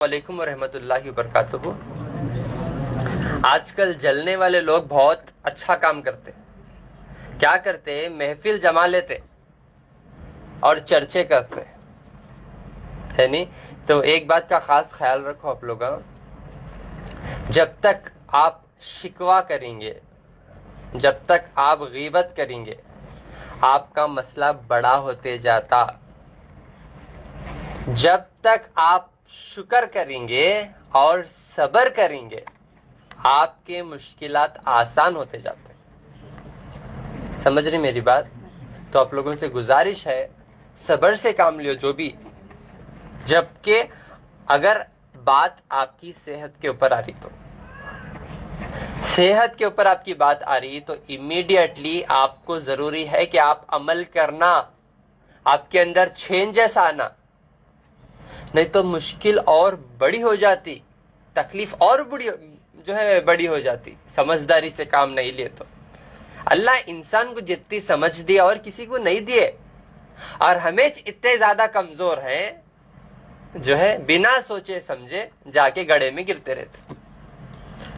वालेकुम रहमतुल्लाहि वबरकातुहू। आजकल जलने वाले लोग बहुत अच्छा काम करते। क्या करते? महफिल जमा लेते और चर्चे करते, है नहीं? तो एक बात का खास ख्याल रखो आप लोग, जब तक आप शिकवा करेंगे, जब तक आप गीबत करेंगे, आपका मसला बड़ा होते जाता। जब तक आप शुक्र करेंगे और सब्र करेंगे, आपके मुश्किलात आसान होते जाते हैं। समझ रही मेरी बात? तो आप लोगों से गुजारिश है, सब्र से काम लियो जो भी। जबकि अगर बात आपकी सेहत के ऊपर आ रही, तो सेहत के ऊपर आपकी बात आ रही, तो इमीडिएटली आपको जरूरी है कि आप अमल करना, आपके अंदर चेंजेस आना। नहीं तो मुश्किल और बड़ी हो जाती, तकलीफ और बड़ी हो जाती, समझदारी से काम नहीं लिए तो। अल्लाह इंसान को जितनी समझ दिया और किसी को नहीं दिए, और हमें इतने ज्यादा कमजोर हैं बिना सोचे समझे जाके गड्ढे में गिरते रहते।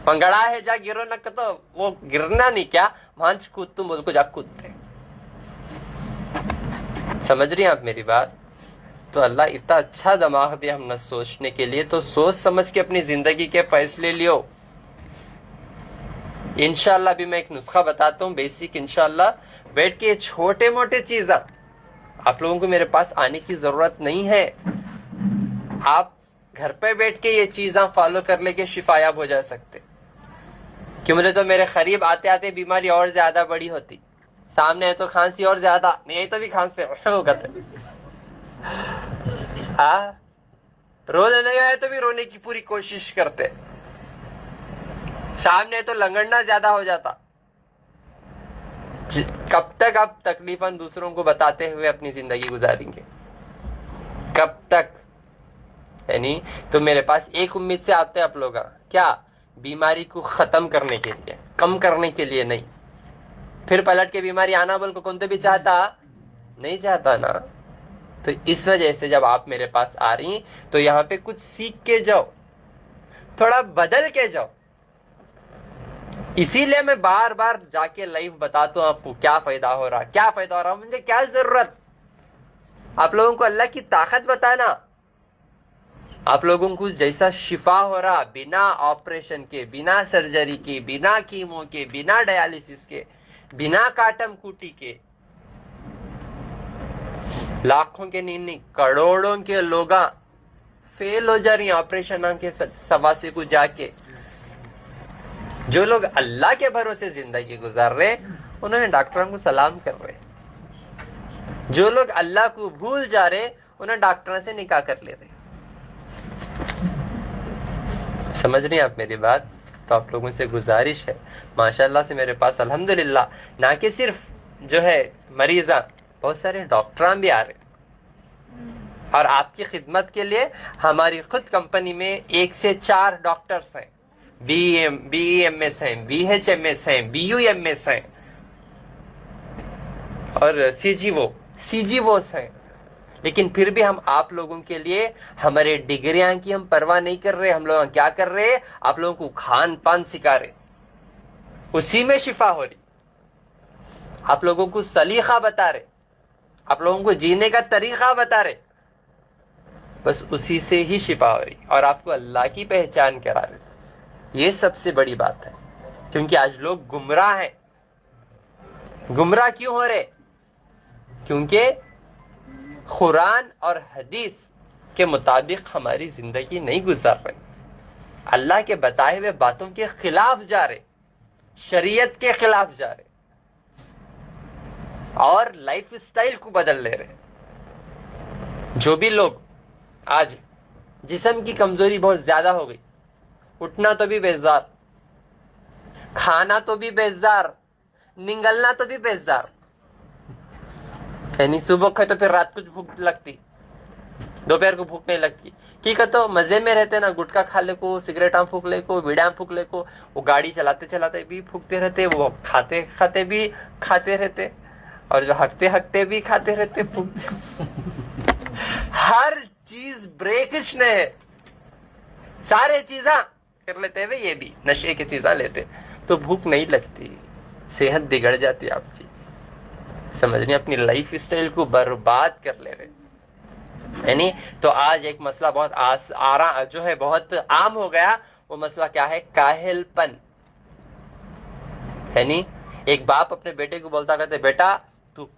पंगड़ा है जा गिरो न, तो वो गिरना नहीं, क्या मांझ कूद तुम उसको जा कूदते। समझ रही हैं आप मेरी बात? तो अल्लाह इतना अच्छा दिमाग दिया हम न सोचने के लिए, तो सोच समझ के अपनी जिंदगी के फैसले लियो। इंशाल्लाह भी मैं एक नुस्खा बताता हूँ, बेसिक। इंशाल्लाह बैठ के छोटे मोटे चीज आप लोगों को मेरे पास आने की जरूरत नहीं है। आप घर पे बैठ के ये चीजें फॉलो कर लेके शिफायाब हो जा सकते। कि मुझे तो मेरे करीब आते आते बीमारी और ज्यादा बड़ी होती, सामने है तो खांसी और ज्यादा, नहीं तो भी खांसते वो कहते। हाँ, रोने नहीं आए तो भी रोने की पूरी कोशिश करते, सामने तो लंगड़ना ज्यादा हो जाता। कब तक आप तकलीफन दूसरों को बताते हुए अपनी जिंदगी गुजारेंगे? कब तक? है नहीं? तो मेरे पास एक उम्मीद से आते हैं आप लोग, क्या? बीमारी को खत्म करने के लिए, कम करने के लिए नहीं। फिर पलट के बीमारी आना बोल को कौन तो भी चाहता नहीं चाहता ना। तो इस वजह से जब आप मेरे पास आ रही, तो यहाँ पे कुछ सीख के जाओ, थोड़ा बदल के जाओ। इसीलिए मैं बार बार जाके लाइव बताता हूं आपको क्या फायदा हो रहा, क्या फायदा हो रहा, मुझे क्या जरूरत। आप लोगों को अल्लाह की ताकत बताना, आप लोगों को जैसा शिफा हो रहा, बिना ऑपरेशन के, बिना सर्जरी के, बिना कीमो के, बिना डायलिसिस के, बिना काटम कूटी के, लाखों के नहीं करोड़ों के लोग फेल हो जा रही ऑपरेशन के सवासे को जाके। जो लोग अल्लाह के भरोसे जिंदगी गुजार रहे, उन्होंने डॉक्टरों को सलाम कर रहे। जो लोग अल्लाह को भूल जा रहे, उन्हें डॉक्टरों से निकाह कर ले रहे। समझ रही हैं आप मेरी बात? तो आप लोगों से गुजारिश है, माशाल्लाह से मेरे पास अल्हम्दुलिल्लाह ना कि सिर्फ मरीजा, बहुत सारे डॉक्टर भी आ रहे। और आपकी खिदमत के लिए हमारी खुद कंपनी में 1 से 4 डॉक्टर्स हैं, BEMS हैं, BHMS हैं, BUMS हैं और CGVOS हैं। लेकिन फिर भी हम आप लोगों के लिए हमारे डिग्रियां की हम परवाह नहीं कर रहे। हम लोग क्या कर रहे? आप लोगों को खान पान सिखा रहे, उसी में शिफा हो रही। आप लोगों को सलीका बता रहे, आप लोगों को जीने का तरीका बता रहे, बस उसी से ही शिफा हो रही। और आपको अल्लाह की पहचान करा रहे। ये सबसे बड़ी बात है। क्योंकि आज लोग गुमराह हैं। गुमराह क्यों हो रहे? क्योंकि कुरान और हदीस के मुताबिक हमारी जिंदगी नहीं गुजार रही, अल्लाह के बताए हुए बातों के खिलाफ जा रहे, शरीयत के खिलाफ जा रहे, और लाइफ स्टाइल को बदल ले रहे। जो भी लोग आज जिस्म की कमजोरी बहुत ज्यादा हो गई, उठना तो भी बेजार, खाना तो भी बेजार, निगलना तो भी बेजार, यानी सुबह खाए तो फिर रात को भूख लगती, दोपहर को भूख नहीं लगती। ठीक है, तो मजे में रहते ना, गुटखा खा ले को, सिगरेटा फूक ले को, बीड़ा फूक ले को, वो गाड़ी चलाते चलाते भी फूकते रहते, वो खाते खाते भी खाते रहते, और जो हकते हकते भी खाते रहते, फूकते। हर चीज ब्रेकिश ने है। सारे चीजा कर लेते हैं, ये भी नशे की चीजा लेते तो भूख नहीं लगती, सेहत बिगड़ जाती है आपकी। समझ नहीं, अपनी लाइफ स्टाइल को बर्बाद कर ले रहे है नहीं। तो आज एक मसला बहुत जो है बहुत आम हो गया, वो मसला क्या है? काहिलपन है नहीं। एक बाप अपने बेटे को बोलता कहते, बेटा तू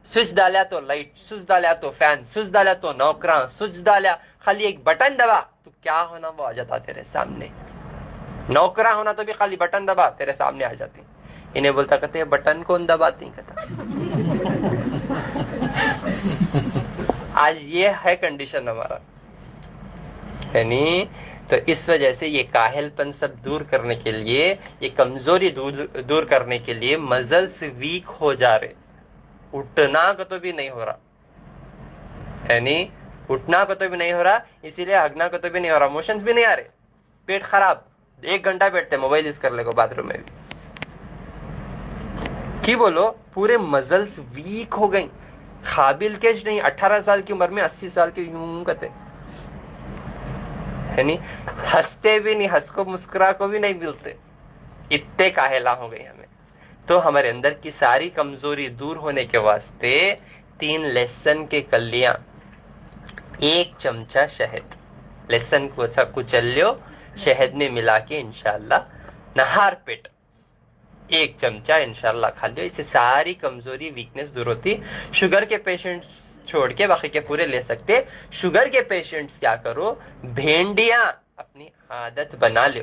स्विच डाला तो लाइट, स्विच डाला तो फैन, स्विच डाला तो नौकरा, स्विच डाला खाली एक बटन दबा तो क्या होना वो आ जाता तेरे सामने। नौकरा होना तो भी खाली बटन दबा तेरे सामने आ जाती। इन्हें बोलता कहते बटन कौन दबाती कहता। आज ये है कंडीशन हमारा है नहीं। तो इस वजह से ये काहिलपन सब दूर करने के लिए, ये कमजोरी दूर करने के लिए मजल्स वीक हो जा रहे, उठना को तो भी नहीं हो रहा है नहीं, उठना को तो भी नहीं हो रहा, इसीलिए हगना को तो भी नहीं हो रहा, मोशंस भी नहीं आ रहे, पेट खराब, 1 घंटा बैठते मोबाइल यूज कर लेगा बाथरूम में भी की बोलो, पूरे मजल्स वीक हो गई। काबिल केश नहीं, 18 साल की उम्र में 80 साल के यूं कहते है नहीं, हंसते भी नहीं, हंस को मुस्कुरा को भी नहीं मिलते, इतने काहेला हो गए हमें। तो हमारे अंदर की सारी कमजोरी दूर होने के वास्ते 3 लहसुन के कलियां, 1 चमचा शहद, लहसुन को अच्छा कुचल लो, शहद में मिला के इंशाल्लाह नहार पेट 1 चमचा इंशाल्लाह खा लियो, इससे सारी कमजोरी वीकनेस दूर होती। शुगर के पेशेंट्स छोड़ के बाकी के पूरे ले सकते। शुगर के पेशेंट्स क्या करो, भेंडियां अपनी आदत बना लो,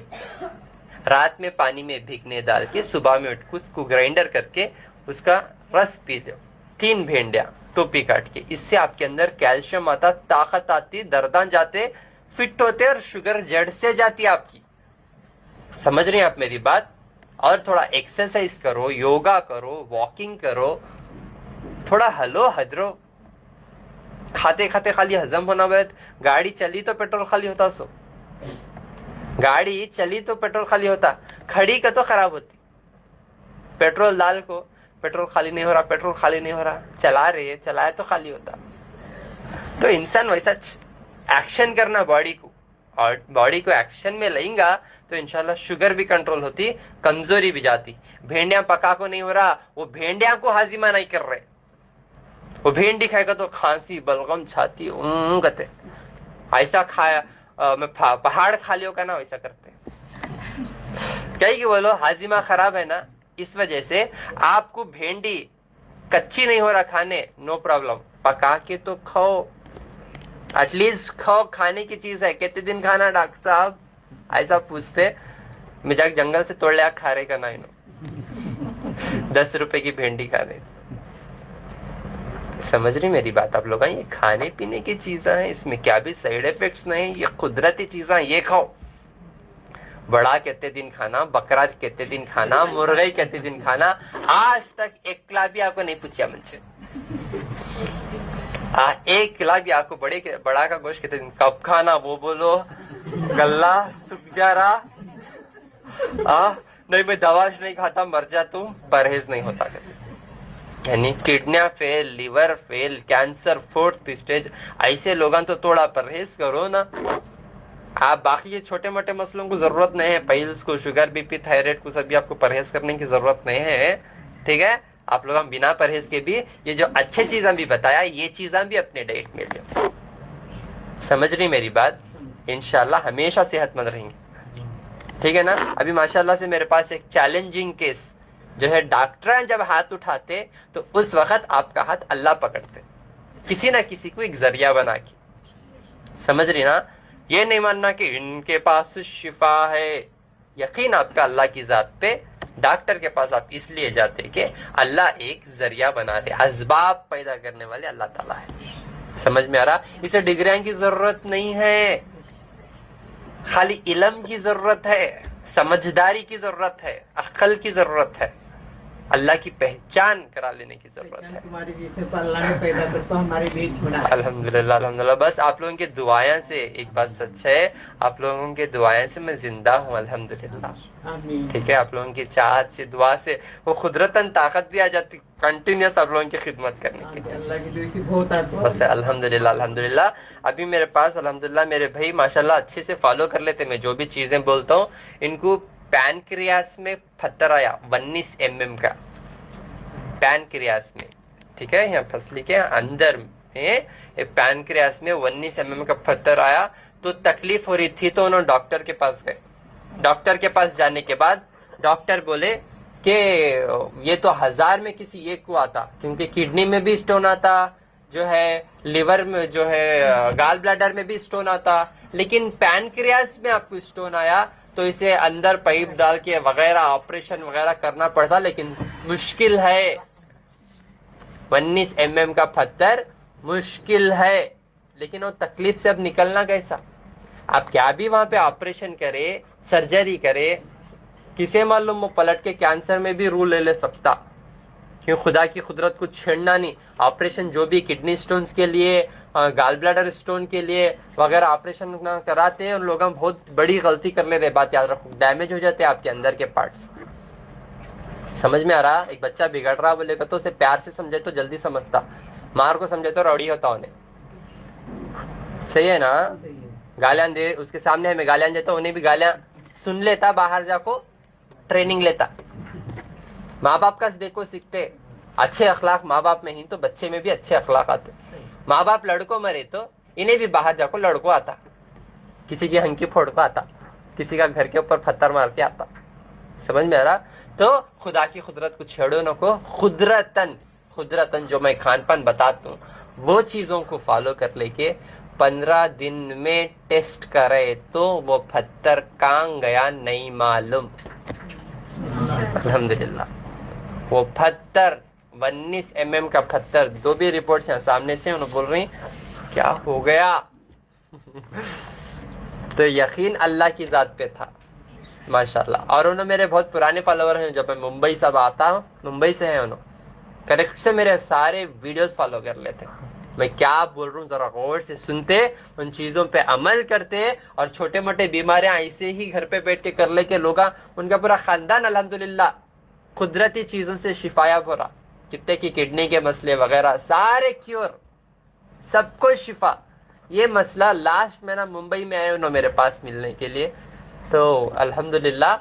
रात में पानी में भिगने डाल के सुबह में उठ उसको ग्राइंडर करके उसका रस पी लो, 3 भेंडियां टोपी काट के, इससे आपके अंदर कैल्शियम आता, ताकत आती, दर्दान जाते, फिट होते और शुगर जड़ से जाती है आपकी। समझ रहे हैं आप मेरी बात? और थोड़ा एक्सरसाइज करो, योगा करो, वॉकिंग करो, थोड़ा हलो हदरो, खाते खाते खाली हजम होना हुआ। गाड़ी चली तो पेट्रोल खाली होता, सो गाड़ी चली तो पेट्रोल खाली होता, खड़ी का तो खराब होती। पेट्रोल डाल को पेट्रोल खाली नहीं हो रहा, पेट्रोल खाली नहीं हो रहा, चला रहे है, चलाया तो खाली होता। तो इंसान वैसा एक्शन करना बॉडी को, और बॉडी को एक्शन में लेगा तो इंशाल्लाह शुगर भी कंट्रोल होती, कमजोरी भी जाती। भेंडियां पका को नहीं हो रहा, वो भेंडियां को हाजिमा नहीं कर रहे, वो भेंडी खाएगा तो खांसी, बलगम, छाती कहते, ऐसा खाया मैं पहाड़ खा लियो का ना, वैसा करते। क्या कि बोलो हाजिमा खराब है ना, इस वजह से आपको भेंडी कच्ची नहीं हो रहा खाने, नो प्रॉब्लम, पका के तो खाओ, एटलीस्ट खाओ, खाने की चीज है। कितने दिन खाना डॉक्टर साहब, ऐसा पूछते, मैं जाके जंगल से तोड़ लिया खा रहे का ना, 10 रुपए की भेंडी खा रहे। समझ रही मेरी बात आप लोग? ये खाने पीने की चीजें हैं, इसमें क्या भी साइड इफेक्ट्स नहीं, ये कुदरती चीजें, ये खाओ। बड़ा कितने दिन खाना, बकरा कितने दिन खाना, मुर्गी कितने दिन खाना, आज तक एक किला भी आपको नहीं पूछा मुझसे। एक किला भी आपको बड़ा का गोश्त कितने दिन कब खाना, वो बोलो, गल्ला सूख जा रहा, नहीं मैं दवा नहीं खाता मर जा तुम, परहेज नहीं होता कहते। यानी किडनियां fail, liver fail, cancer 4th stage, ऐसे लोगों तो थोड़ा परहेज करो ना। आप बाकी ये छोटे मोटे मसलों को जरूरत नहीं है, पाइल्स को, शुगर, बीपी, थायराइड को सभी आपको परहेज करने की जरूरत नहीं है, ठीक है। आप लोग हम बिना परहेज के भी ये जो अच्छे चीजें भी बताया, ये चीजें भी अपने डाइट में लो। समझ रही मेरी बात? इंशाल्लाह हमेशा सेहतमंद रहेंगे, ठीक है ना। अभी माशाल्लाह से मेरे पास एक चैलेंजिंग केस जो है, डॉक्टर जब हाथ उठाते तो उस वक्त आपका हाथ अल्लाह पकड़ते, किसी ना किसी को एक जरिया बना के। समझ रही ना? ये नहीं मानना कि इनके पास शिफा है, यकीन आपका अल्लाह की जात पे, डॉक्टर के पास आप इसलिए जाते कि अल्लाह एक जरिया बना दे, असबाब पैदा करने वाले अल्लाह ताला है। समझ में आ रहा? इसे डिग्रियां की जरूरत नहीं है, खाली इल्म की जरूरत है, समझदारी की जरूरत है, अक्ल की जरूरत है। अल्लाह की पहचान करा लेने की जरूरत है। तुम्हारी जिसमें तो अल्लाह ने पैदा कर तो हमारे बीच में अल्हम्दुलिल्लाह अल्हम्दुलिल्लाह। बस आप लोगों की दुआएं से, एक बात सच है, आप लोगों की दुआएं से मैं जिंदा हूँ अल्हम्दुलिल्लाह। आमीन। ठीक है, आप लोगों की चाहत से, दुआ से वो खुदरतन ताकत भी आ जाती कंटिन्यूस आप लोगों की खिदमत करने के लिए। अल्लाह की दुआ से बहुत आता बस अल्हम्दुलिल्लाह अल्हम्दुलिल्लाह। अभी मेरे पास अल्हम्दुलिल्लाह मेरे भाई माशाल्लाह अच्छे से फॉलो कर लेते, मैं जो भी चीजें बोलता हूँ। इनको पैनक्रियास में पत्थर आया 19 mm का, पैनक्रियास में, ठीक है, यहाँ फसली के अंदर में पैनक्रियास में 19 mm का पत्थर आया। तो तकलीफ हो रही थी तो उन्होंने डॉक्टर के पास गए। डॉक्टर के पास जाने के बाद डॉक्टर बोले कि ये तो 1000 में किसी एक को आता, क्योंकि किडनी में भी स्टोन आता, जो है लिवर में, जो है गाल ब्लैडर में भी स्टोन आता, लेकिन पैनक्रियास में आपको स्टोन आया तो इसे अंदर पाइप डाल के वगैरह ऑपरेशन वगैरह करना पड़ता, लेकिन मुश्किल है। 19 mm का पत्थर मुश्किल है, लेकिन वो तकलीफ से अब निकलना कैसा? आप क्या भी वहां पे ऑपरेशन करे, सर्जरी करे, किसे मालूम वो पलट के कैंसर में भी रूल ले सकता, क्यों? खुदा की कुदरत को छेड़ना नहीं। ऑपरेशन जो भी किडनी स्टोन्स के लिए, गाल ब्लैडर स्टोन के लिए वगैरह ऑपरेशन ना कराते हैं, उन लोग बहुत बड़ी गलती कर ले रहे। बात याद रखो, डैमेज हो जाते हैं आपके अंदर के पार्ट्स। समझ में आ रहा? एक बच्चा बिगड़ रहा बोलेगा तो उसे प्यार से समझे तो जल्दी समझता, मार को समझे तो रौड़ी होता उन्हें। सही है ना? गालियां दे उसके सामने हमें गालियां देता, उन्हें भी गालियां सुन लेता, बाहर जाको ट्रेनिंग लेता। माँ बाप का देखो सीखते, अच्छे अखलाक माँ बाप में ही तो बच्चे में भी अच्छे अखलाक आते। माँ बाप लड़को मरे तो इन्हें भी बाहर जाको लड़को आता, किसी की हंकी फोड़ को आता, किसी का घर के ऊपर पत्थर मार के आता। समझ में आ रहा? तो खुदा की कुदरत को छेड़ो न को, खुदरतन जो मैं खान पान बताता हूँ वो चीजों को फॉलो कर लेके 15 दिन में टेस्ट करे तो वो पत्थर कहाँ गया नहीं मालूम। अल्हम्दुलिल्लाह। वो पत्थर 19 mm का पत्थर, दो भी रिपोर्ट यहाँ सामने से, उन्होंने बोल रही क्या हो गया। तो यकीन अल्लाह की जात पे था माशाल्लाह। और उन्होंने मेरे बहुत पुराने फॉलोवर हैं, जब मैं मुंबई सब आता हूँ, मुंबई से हैं उन्होंने, करेक्ट से मेरे सारे वीडियोस फॉलो कर लेते। मैं क्या बोल रहा हूँ जरा गौर से सुनते, उन चीजों पे अमल करते, और छोटे मोटे बीमारियां ऐसे ही घर पे बैठ के कर ले के लोग, उनका पूरा खानदान अल्हम्दुलिल्लाह कुदरती चीजों से शिफायाब हो रहा। कितने की किडनी के मसले वगैरह सारे क्योर, सबको शिफा। ये मसला लास्ट महीना मुंबई में आए उन्होंने मेरे पास मिलने के लिए, तो अल्हम्दुलिल्लाह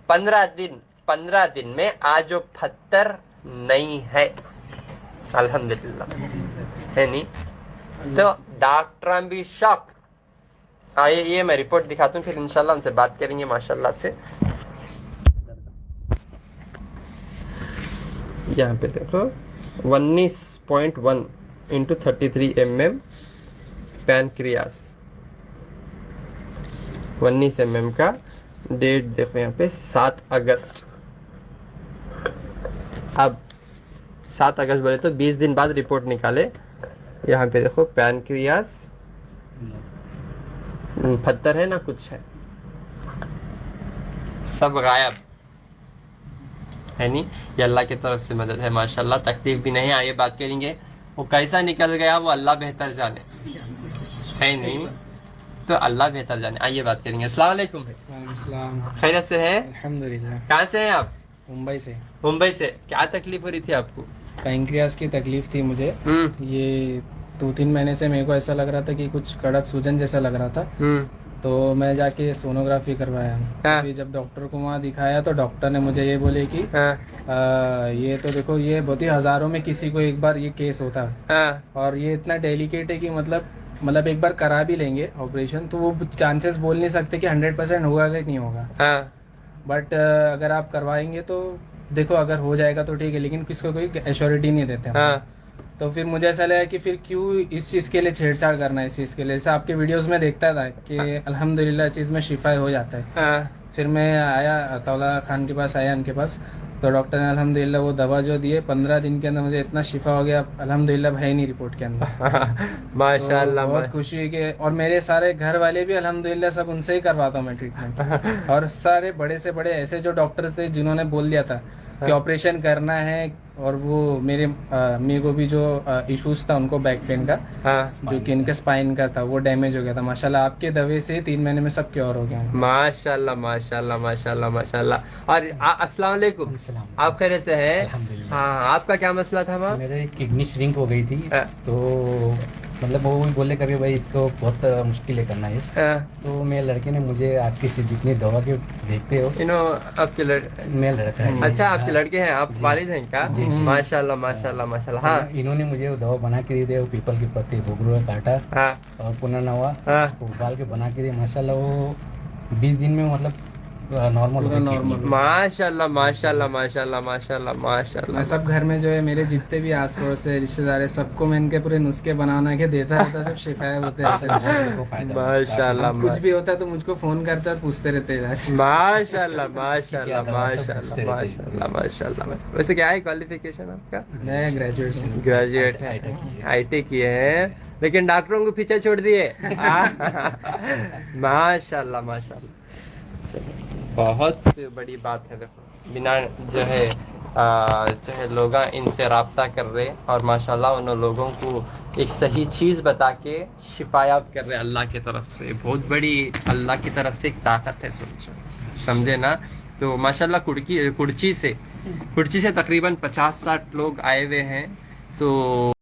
15 दिन में आज वो पत्थर नहीं है अल्हम्दुलिल्लाह, है नहीं? तो डॉक्टर भी शॉक। ये मैं रिपोर्ट दिखाता हूँ, फिर इंशाल्लाह उनसे बात करेंगे माशाल्लाह से। यहाँ पे देखो 19.1 इंटू 33 mm पैनक्रियास, 19 mm का। डेट देखो यहाँ पे 7 अगस्त। अब 7 अगस्त बोले तो 20 दिन बाद रिपोर्ट निकाले। यहाँ पे देखो पैनक्रियास, पत्थर है ना, कुछ है, सब गायब है नहीं। ये अल्लाह की तरफ से मदद है माशाल्लाह। तकलीफ भी नहीं, आइए बात करेंगे। वो कैसा निकल गया वो अल्लाह बेहतर जाने, है नहीं? तो अल्लाह बेहतर जाने। आइए बात करेंगे। अस्सलाम वालेकुम भाई, खैरियत से है? अल्हम्दुलिल्लाह। कहाँ से हैं आप? मुंबई से। मुंबई से। क्या तकलीफ हो रही थी आपको? पैंक्रियास की तकलीफ थी मुझे। ये 2-3 महीने से मेरे को ऐसा लग रहा था कि कुछ कड़क सूजन जैसा लग रहा था। तो मैं जाके सोनोग्राफी करवाया। फिर जब डॉक्टर को वहाँ दिखाया तो डॉक्टर ने मुझे ये बोले कि ये तो देखो, ये बहुत ही हज़ारों में किसी को एक बार ये केस होता है, और ये इतना डेलिकेट है कि मतलब एक बार करा भी लेंगे ऑपरेशन तो वो चांसेस बोल नहीं सकते कि 100% होगा कि नहीं होगा। बट अगर आप करवाएंगे तो देखो, अगर हो जाएगा तो ठीक है, लेकिन किसको कोई एश्योरिटी नहीं देते। तो फिर मुझे ऐसा लगा कि फिर क्यों इस चीज़ के लिए छेड़छाड़ करना है, इस चीज़ के लिए। जैसे आपके वीडियोस में देखता था कि अल्हम्दुलिल्लाह इस चीज़ में शिफा हो जाता है। फिर मैं आया अताउल्लाह खान के पास, आया उनके पास, तो डॉक्टर ने अल्हम्दुलिल्लाह वो दवा जो दिए 15 दिन के अंदर मुझे इतना शिफा हो गया अल्हम्दुलिल्लाह, भाई नहीं रिपोर्ट के अंदर। माशाल्लाह, बहुत खुशी हुई कि, और मेरे सारे घर वाले भी अल्हम्दुलिल्लाह सब उनसे ही करवाता हूँ मैं ट्रीटमेंट। और सारे बड़े से बड़े ऐसे जो डॉक्टर थे जिन्होंने बोल दिया था कि ऑपरेशन करना है। और वो मेरे को भी जो इश्यूज था उनको बैक पेन का, जो कि इनके स्पाइन का था, वो डैमेज हो गया था। माशाल्लाह आपके दवे से 3 महीने में सब क्योर हो गया। माशाल्लाह माशाल्लाह माशाल्लाह माशाल्लाह। और अस्सलाम वालेकुम, आप खैरियत से हैं? हाँ, आपका क्या मसला था वहाँ? मेरे किडनी श्रिंक हो गई थी, तो मतलब वो भी बोले कभी भाई इसको बहुत मुश्किल है करना है। तो मेरे लड़के ने मुझे आपकी जितनी दवा के देखते हो, आपके मेरा लड़का है। अच्छा, आपके लड़के हैं, आप वालिद हैं क्या? जी, जी। माशाल्लाह माशाल्लाह माशाल्लाह। हाँ, इन्होंने मुझे वो दवा बना के दी थी, वो पीपल के पत्ते घुघरू का काटा हाँ, और पुनर्नवा हाँ। उसको उबाल के बना के दी। माशाल्लाह वो 20 दिन में मतलब नॉर्मल हो गई नॉर्मल। किडनी। माशाल्लाह माशाल्लाह माशाल्लाह माशाल्लाह माशाल्लाह। मैं सब घर में जो है मेरे जितने भी आस पड़ोस से रिश्तेदार है सबको मैं इनके पूरे नुस्खे बना के देता रहता, सब शिफाया होते हैं। माशाल्लाह कुछ भी होता है तो मुझको फोन करते और पूछते रहते हैं। माशाल्लाह माशाल्लाह माशाल्लाह माशाल्लाह माशाल्लाह। वैसे क्या है क्वालिफिकेशन आपका? मैं ग्रेजुएट है, आईटी किए हैं, लेकिन डॉक्टरों को पीछे छोड़ दिए। माशाल्लाह माशाल्लाह, बहुत बड़ी बात है। देखो, बिना जो है लोग इनसे रब्ता कर रहे और माशाल्लाह उन लोगों को एक सही चीज़ बता के शिफायाब कर रहे अल्लाह की तरफ से। बहुत बड़ी अल्लाह की तरफ से एक ताकत है, समझे ना? तो माशाल्लाह कुर्ची से तकरीबन 50-60 लोग आए हुए हैं। तो